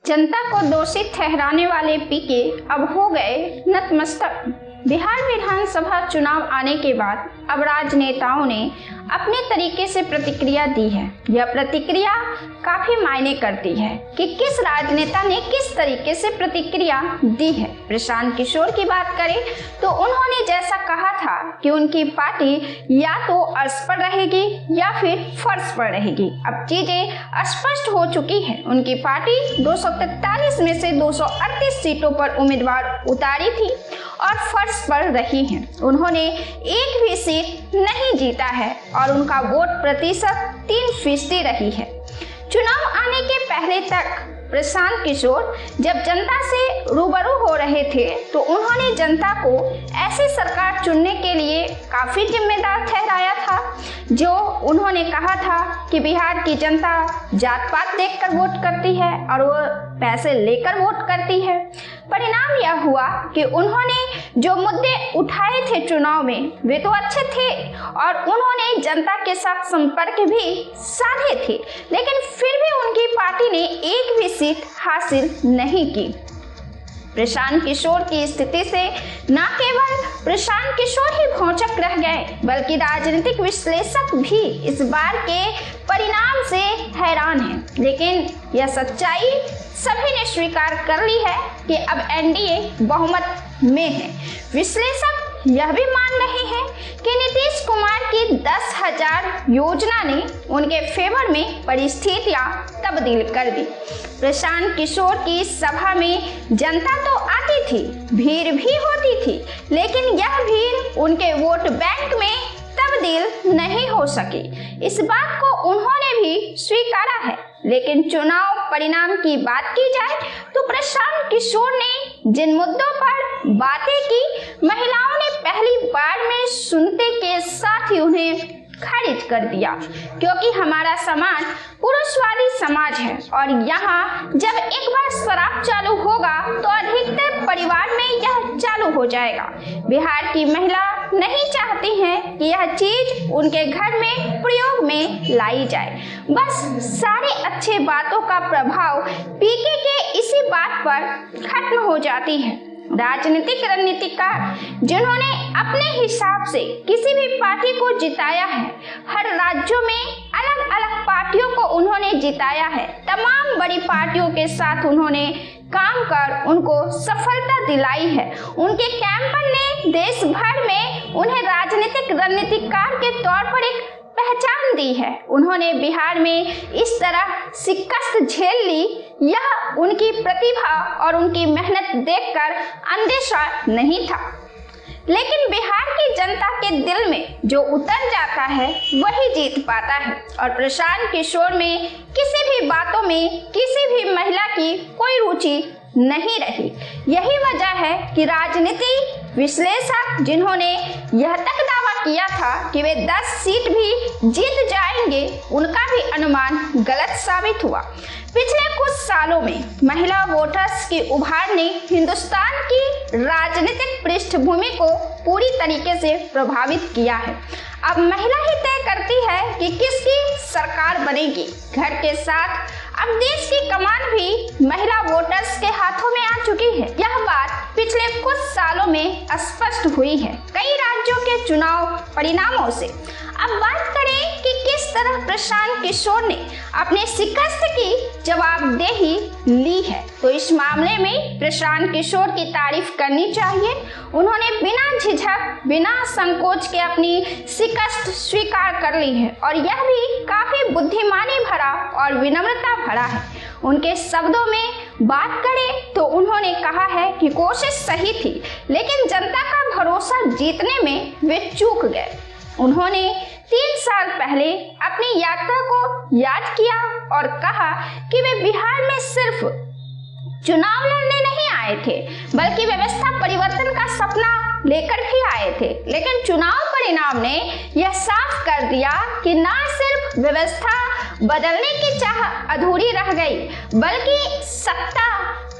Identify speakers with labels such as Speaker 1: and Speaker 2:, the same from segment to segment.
Speaker 1: जनता को दोषी ठहराने वाले पीके अब हो गए नतमस्तक। बिहार विधानसभा चुनाव आने के बाद अब राजनेताओं ने अपने तरीके से प्रतिक्रिया दी है। यह प्रतिक्रिया काफी मायने करती है कि किस राजनेता ने किस तरीके से प्रतिक्रिया दी है। प्रशांत किशोर की बात करें तो उन्होंने जैसा कहा था कि उनकी पार्टी या तो अर्श पर रहेगी या फिर फर्श पर रहेगी। अब चीजें स्पष्ट हो चुकी है। उनकी पार्टी 243 में से 238 सीटों पर उम्मीदवार उतारी थी और फर्श पर रही हैं। उन्होंने एक भी सीट नहीं जीता है और उनका वोट प्रतिशत 3% रही है। चुनाव आने के पहले तक प्रशांत किशोर जब जनता से रूबरू हो रहे थे तो उन्होंने जनता को ऐसी सरकार चुनने के लिए काफी जिम्मेदार ठहराया था। जो उन्होंने कहा था कि बिहार की जनता जात पात देखकर वोट करती है और वो पैसे लेकर वोट करती है। परिणाम यह हुआ कि उन्होंने जो मुद्दे उठाए थे चुनाव में वे तो अच्छे थे और उन्होंने जनता के साथ संपर्क भी साधे थे, लेकिन फिर भी उनकी पार्टी ने एक भी सीट हासिल नहीं की। प्रशांत किशोर की स्थिति से न केवल प्रशांत किशोर ही भौचक रह गए बल्कि राजनीतिक विश्लेषक भी इस बार के परिणाम से हैरान हैं। लेकिन यह सच्चाई सभी ने स्वीकार कर ली है कि अब एनडीए बहुमत में है। विश्लेषक यह भी मान रहे हैं कि नीतीश कुमार की 10,000 योजना ने उनके फेवर में परिस्थितियां तब्दील कर दी। प्रशांत किशोर की सभा में जनता तो आती थी, भीड़ भी होती थी, लेकिन यह भीड़ उनके वोट बैंक में तब्दील नहीं हो सकी। इस बात को उन्होंने भी स्वीकारा है। लेकिन चुनाव परिणाम की बात की जाए तो प्रशांत किशोर ने जिन मुद्दों पर बातें की, महिलाओं ने पहली बार में सुनते के साथ ही उन्हें खारिज कर दिया, क्योंकि हमारा समाज पुरुषवादी समाज है और यहाँ जब एक बार शराब चालू होगा तो अधिकतर परिवार में यह चालू हो जाएगा। बिहार की महिला नहीं चाहती हैं कि यह चीज उनके घर में प्रयोग में लाई जाए। बस सारे अच्छे बातों का प्रभाव पीके के इसी बात पर खत्म हो जाती है। राजनीतिक रणनीतिकार जिन्होंने अपने हिसाब से किसी भी पार्टी को जिताया है, हर राज्यों में अलग अलग पार्टियों को उन्होंने जिताया है, तमाम बड़ी पार्टियों के साथ उन्होंने काम कर उनको सफलता दिलाई है। उनके कैंपन ने देश भर में उन्हें राजनीतिक रणनीतिकार के तौर पर एक पहचान दी है। उन्होंने बिहार में इस तरह शिकस्त झेल ली, यह उनकी प्रतिभा और उनकी मेहनत देखकर अंदेशा नहीं था। लेकिन बिहार की जनता के दिल में जो उतर जाता है वही जीत पाता है और प्रशांत किशोर में किसी भी बातों में किसी भी महिला की कोई रुचि नहीं रही। यही वजह है कि राजनीति विश्लेषक जिन्होंने यह तक दावा किया था कि वे 10 सीट भी जीत जाएंगे, उनका भी अनुमान गलत साबित हुआ। पिछले कुछ सालों में महिला वोटर्स के उभार ने हिंदुस्तान की राजनीतिक पृष्ठभूमि को पूरी तरीके से प्रभावित किया है। अब महिला ही तय करती है कि किसकी सरकार बनेगी। घर के साथ अब देश की कमान भी महिला वोटर्स के हाथों में आ चुकी है। यह बात पिछले कुछ सालों में स्पष्ट हुई है कई राज्यों के चुनाव परिणामों से। अब बात करें कि किस तरह प्रशांत किशोर ने अपने शिकस्त की जवाबदेही ली है, तो इस मामले में प्रशांत किशोर की तारीफ करनी चाहिए। उन्होंने बिना झिझक बिना संकोच के अपनी शिकस्त स्वीकार कर ली है और यह भी काफी बुद्धिमानी भरा और विनम्रता भरा है। उनके शब्दों में बात करें तो उन्होंने कहा है कि कोशिश सही थी, लेकिन जनता का भरोसा जीतने में वे चूक गए। उन्होंने 3 साल पहले अपनी यात्रा को याद किया और कहा कि वे बिहार में सिर्फ चुनाव लड़ने नहीं आए थे बल्कि व्यवस्था परिवर्तन का सपना लेकर भी आए थे। लेकिन चुनाव परिणाम ने यह साफ कर दिया कि न सिर्फ व्यवस्था बदलने की चाह अधूरी रह गई बल्कि सत्ता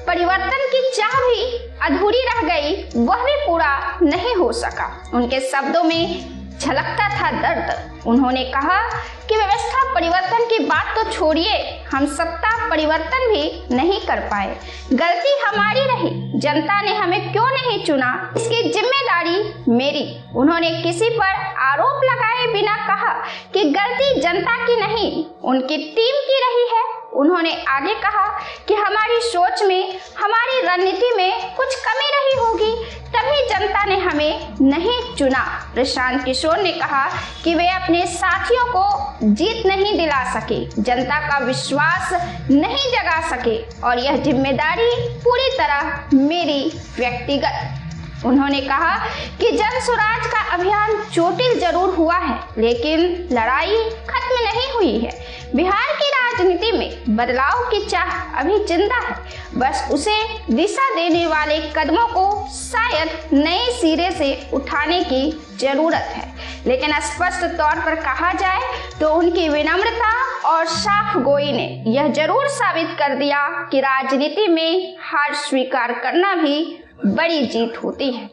Speaker 1: परिवर्तन की चाह भी अधूरी रह गई, वह भी पूरा नहीं हो सका। उनके शब्दों में झलकता था दर्द। उन्होंने कहा कि व्यवस्था परिवर्तन की बात तो छोड़िए, हम सत्ता परिवर्तन भी नहीं कर पाए। गलती हमारी रही, जनता ने हमें क्यों नहीं चुना, इसकी जिम्मेदारी मेरी। उन्होंने किसी पर आरोप लगाए बिना कहा कि गलती जनता की नहीं, उनकी टीम की रही है। उन्होंने आगे कहा कि हमारी सोच में, हमारी रणनीति में कुछ कमी रही होगी, तभी जनता ने हमें नहीं चुना। प्रशांत किशोर ने कहा कि वे अपने साथियों को जीत नहीं दिला सके, जनता का विश्वास नहीं जगा सके और यह जिम्मेदारी पूरी तरह मेरी व्यक्तिगत। उन्होंने कहा कि जन स्वराज का अभियान जटिल जरूर हुआ है, लेकिन लड़ाई खत्म नहीं हुई है। बिहार की राजनीति में बदलाव की चाह अभी जिंदा है, बस उसे दिशा देने वाले कदमों को शायद नए सिरे से उठाने की जरूरत है। लेकिन स्पष्ट तौर पर कहा जाए तो उनकी विनम्रता और साफ गोई ने यह जरूर साबित कर दिया कि राजनीति में हार स्वीकार करना भी बड़ी जीत होती है।